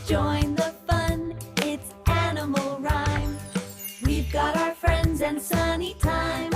join the fun, it's animal rhyme. We've got our friends and sunny time.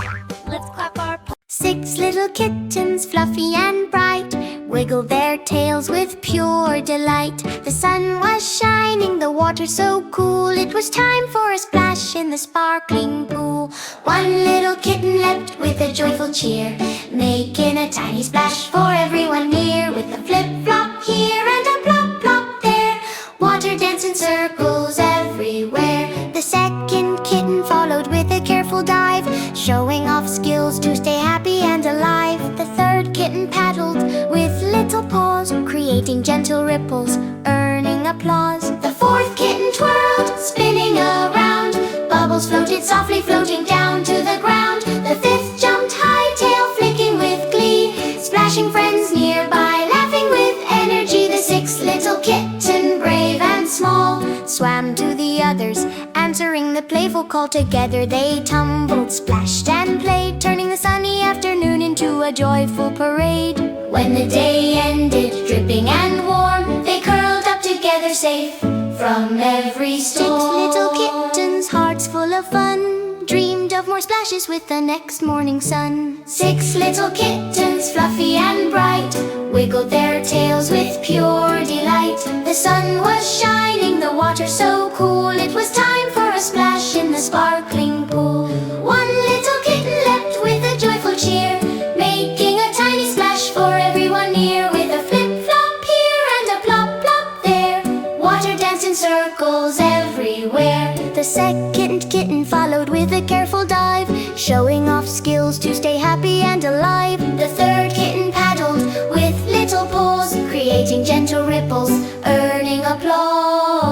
Let's clap our paws. Six little kittens, fluffy and bright, wiggled their tails with pure delight. The sun was shining, the water so cool, it was time for a splash in the sparkling pool. One little kitten leapt with a joyful cheer, making a tiny splash for everyone near. With a flip-flop here and a plop-plop there, water danced in circles everywhere. The second kitten followed with a careful dive, showing off skills to stay happy and alive. The third kitten paddled with little paws, creating gentle ripples, earning applause. The fourth kitten twirled, spinning around, bubbles floated softly, floating down to the ground. The fifth jumped high, tail flicking with glee, splashing friends nearby, laughing with energy. The sixth little kitten, brave and small, swam to the others, answering the playful call. Together they tumbled, splashed and played, turning the sunny afternoon into a joyful parade. When the day ended, dripping and warm, they curled up together, safe from every storm. Six little kittens, hearts full of fun, dreamed of more splashes with the next morning sun. Six little kittens, fluffy and bright, wiggled their tails with pure delight. The sun was shining, the water so cool, it was time for a splash in the sparkling pool. One little kitten leapt with a joyful cheer, making a tiny splash for everyone near. With a flip-flop here and a plop-plop there, water danced in circles everywhere. The second kitten followed with a careful dive, showing off skills to stay happy and alive. The third kitten paddled with little paws, creating gentle ripples, earning applause.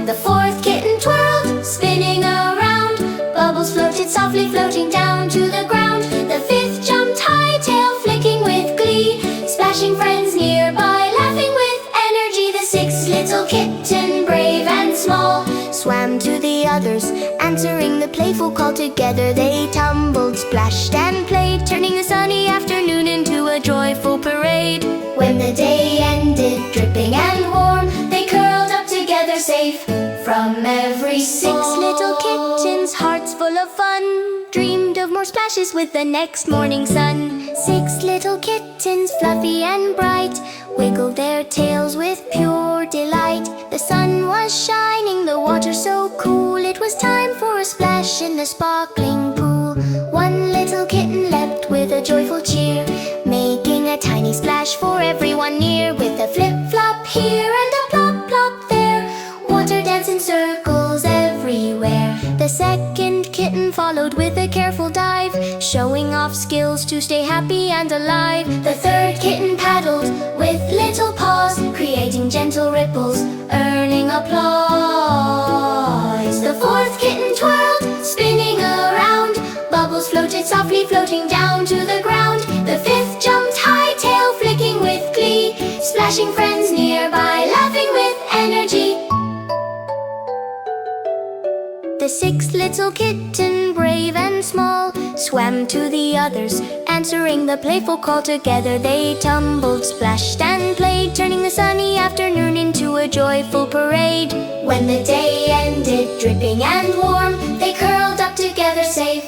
The fourth kitten twirled, spinning around, bubbles floated softly, floating down to the ground. The fifth jumped high, tail flicking with glee, splashing friends nearby, laughing with energy. The sixth little kitten, brave and small, swam to the others, answering the playful call. Together they tumbled, splashed and played, turning the sunny afternoon into a joyful parade. When the day ended, dripping and warm, they curled up together, safe from every storm. Six little kittens, hearts full of fun, dreamed of more splashes with the next morning sun. Six little kittens, fluffy and bright, wiggled their tails with pure delight. The sun was shining, the water so cool, it was time for a splash in the sparkling pool. One little kitten leapt with a joyful cheer, making a tiny splash for everyone near. With a flip-flop here and a plop-plop there, water danced in circles everywhere. The second kitten followed with a careful dive, showing off skills to stay happy and alive. The third kitten paddled with little paws, creating gentle ripples, earning applause. The fourth kitten twirled, spinning around, bubbles floated softly, floating down to the ground. The fifth jumped high, tail flicking with glee, splashing friends nearby, laughing with energy. The sixth little kitten, brave and small, swam to the others, answering the playful call. Together they tumbled, splashed and played, turning the sunny afternoon into a joyful parade. When the day ended, dripping and warm, they curled up together, safe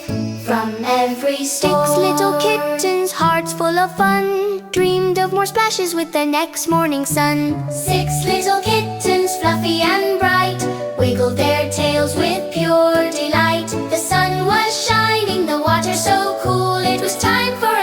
from every storm. Six little kittens, hearts full of fun, dreamed of more splashes with the next morning sun. Six little kittens, fluffy and bright, wiggled their tails with pure delight. The sun was shining, the water so cool, it was time for